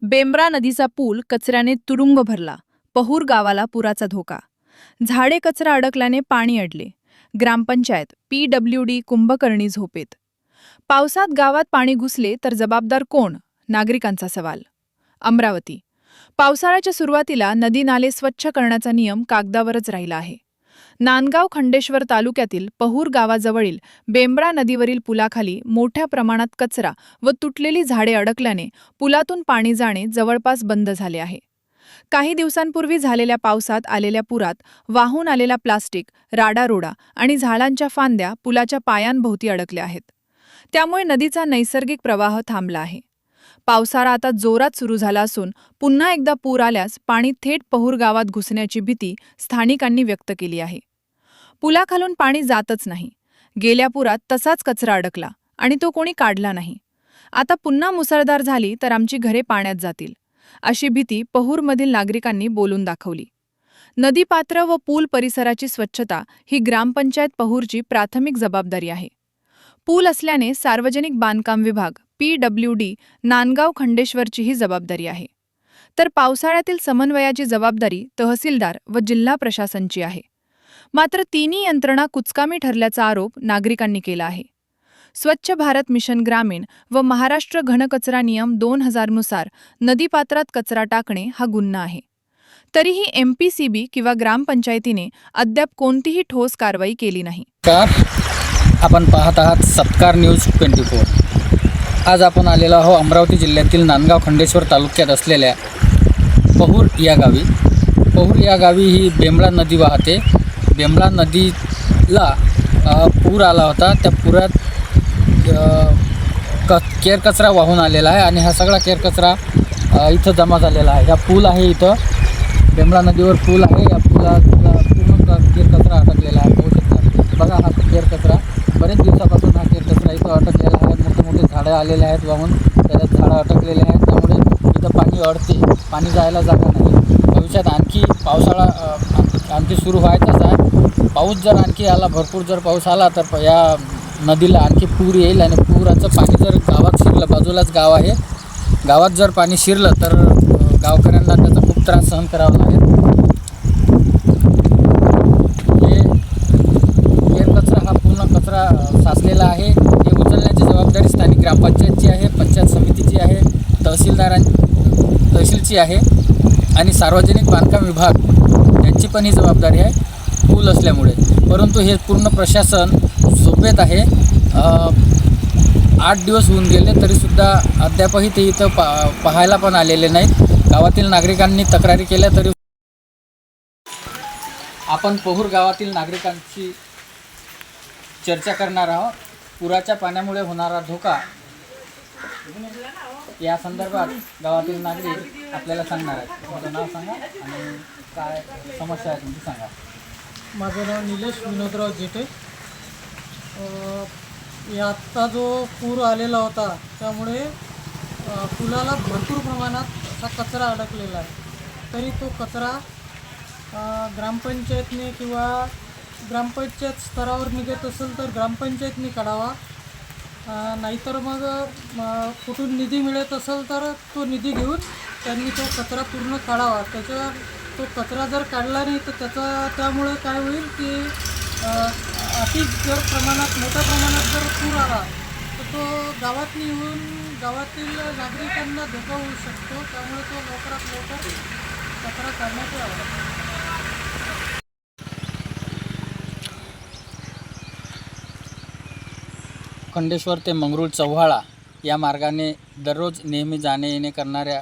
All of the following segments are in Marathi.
बेंब्रा नदीचा पूल कचऱ्याने तुडुंब भरला. पहूर गावाला पुराचा धोका. झाडे कचरा अडकल्याने पाणी अडले. ग्रामपंचायत PWD कुंभकर्णी झोपेत. पावसात गावात पाणी घुसले तर जबाबदार कोण? नागरिकांचा सवाल. अमरावती. पावसाळ्याच्या सुरुवातीला नदी नाले स्वच्छ करण्याचा नियम कागदावरच राहिला आहे. नांदगाव खंडेश्वर तालुक्यातील पहूर गावाजवळील बेंब्रा नदीवरील पुलाखाली मोठ्या प्रमाणात कचरा व तुटलेली झाडे अडकल्याने पुलातून पाणी जाणे जवळपास बंद झाले आहे. काही दिवसांपूर्वी झालेल्या पावसात आलेल्या पुरात वाहून आलेला प्लास्टिक, राडारोडा आणि झाडांच्या फांद्या पुलाच्या पायांभोवती अडकल्या आहेत. त्यामुळे नदीचा नैसर्गिक प्रवाह थांबला आहे. पावसाळा आता जोरात सुरू झाला असून पुन्हा एकदा पूर आल्यास पाणी थेट पहूर गावात घुसण्याची भीती स्थानिकांनी व्यक्त केली आहे. पुलाखालून पाणी जातच नाही. गेल्या पुरात तसाच कचरा अडकला आणि तो कोणी काढला नाही. आता पुन्हा मुसळधार झाली तर आमची घरे पाण्यात जातील, अशी भीती पहूरमधील नागरिकांनी बोलून दाखवली. नदीपात्र व पूल परिसराची स्वच्छता ही ग्रामपंचायत पहूरची प्राथमिक जबाबदारी आहे. पूल असल्याने सार्वजनिक बांधकाम विभाग PWD नांदगाव खंडेश्वरची ही जबाबदारी आहे. तर पावसाळ्यातील समन्वयाची जबाबदारी तहसीलदार व जिल्हा प्रशासनची आहे. मात्र तिन्ही यंत्रणा कुचकामी ठरल्याचा आरोप नागरिकांनी केला आहे. स्वच्छ भारत मिशन ग्रामीण व महाराष्ट्र घनकचरा नियम 2000 नुसार नदीपात्रात कचरा टाकणे हा गुन्हा आहे. तरीही MPCB किंवा ग्रामपंचायतीने अद्याप कोणतीही ठोस कारवाई केली नाही. आपण पाहत आहात सत्कार न्यूज 24. आज आपण आलेलो आहोत अमरावती जिल्ह्यातील नांदगाव खंडेश्वर तालुक्यात असलेल्या पहूर या गावी. पहूर या गावी ही बेंब्रा नदी वाहते. बेंब्रा नदीला पूर आला होता. त्या पुरात केरकचरा वाहून आलेला आहे आणि हा सगळा केरकचरा इथं जमा झालेला आहे. हा पूल आहे, इथं बेंब्रा नदीवर पूल आहे. या पुलाला पूर्ण केरकचरा अटकलेला आहे. पाहू शकता, बघा हा केरकचरा. बरेच दिवसापासून हा केरकचरा इथं अटकलेला आहे. मोठे मोठे झाडं आलेले आहेत वाहून, त्याच्यात झाडं अटकलेले आहेत. त्यामुळे इथं पाणी अडते, पाणी जायला जागा नाही. भविष्यात आणखी पावसाळा आणखी सुरू व्हायचाच आहे. पाऊस जर आणखी आला, भरपूर जर पाऊस आला तर या नदीला आणखी पूर येईल आणि पुराचं पाणी जर गावात शिरलं, बाजूलाच गाव आहे, गावात जर पाणी शिरलं तर गावकऱ्यांना त्याचा खूप त्रास सहन करावा लागेल. हे केरकचरा हा पूर्ण कचरा साचलेला आहे. हे उचलण्याची जबाबदारी स्थानिक ग्रामपंचायतची आहे, पंचायत समितीची आहे, तहसीलची आहे आणि सार्वजनिक बांधकाम विभाग यांची पण ही जबाबदारी आहे पूल असल्यामुळे. परंतु हे पूर्ण प्रशासन झोपेत आहे. 8 दिवस होऊन गेले तरीसुद्धा अद्यापही ते इथं पाहायला पण आलेले नाहीत. गावातील नागरिकांनी तक्रारी केल्या तरी. आपण पहूर गावातील नागरिकांची चर्चा करणार आहोत. पुराच्या पाण्यामुळे होणारा धोका या संदर्भात गावातील नागरिक आपल्याला सांगणार आहेत. तुमचं नाव सांगा आणि काय समस्या आहे तुमची सांगा. माझं नाव निलेश विनोदराव जेटे. आत्ता जो पूर आलेला होता त्यामुळे पुलाला भरपूर प्रमाणात असा कचरा अडकलेला आहे. तरी तो कचरा ग्रामपंचायतने किंवा ग्रामपंचायत स्तरावर निघत असेल तर ग्रामपंचायतने काढावा, नाहीतर मग कुठून निधी मिळत असेल तर तो निधी घेऊन त्यांनी तो कचरा पूर्ण काढावा. तो कचरा जर काढला नाही तर त्यामुळे काय होईल की जर मोठ्या प्रमाणात जर पूर आला तर तो गावात येऊन गावातील नागरिकांना धोका होऊ शकतो. त्यामुळे तो लवकरात लवकर कचरा काढण्यात यावा. खंडेश्वर ते मंगरूळ चव्हाळा या मार्गाने दररोज नेहमी जाणे येणे करणाऱ्या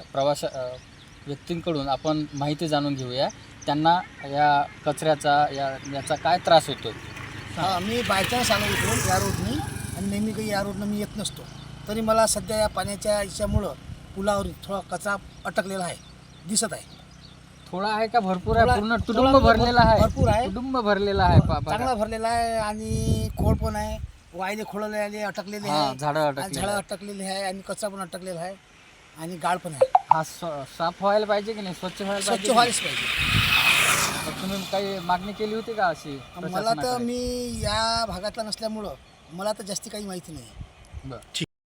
व्यक्तींकडून आपण माहिती जाणून घेऊया. त्यांना या कचऱ्याचा याचा काय त्रास होतो. मी बायचान्स आलो इकडून या रोडनी आणि नेहमी काही या रोडनं मी येत नसतो. तरी मला सध्या या पाण्याच्या याच्यामुळं पुलावर थोडा कचरा अटकलेला आहे, दिसत आहे. थोडा आहे का भरपूर आहे? पूर्ण तुडुंब भरलेला आहे. भरपूर आहे, तुडुंब भरलेला आहे. चांगला भरलेला आहे आणि खोड पण आहे, वायले खोळलेले अटकलेले आहे, झाडं अटकलेले आहे आणि कचरा पण अटकलेला आहे आणि गाळ पण आहे. हा साफ व्हायला पाहिजे की नाही? स्वच्छ व्हायलाच पाहिजे. तुम्ही काही मागणी केली होती का अशी? मला तर मी या भागातला नसल्यामुळं मला तर जास्ती काही माहिती नाही. बरं.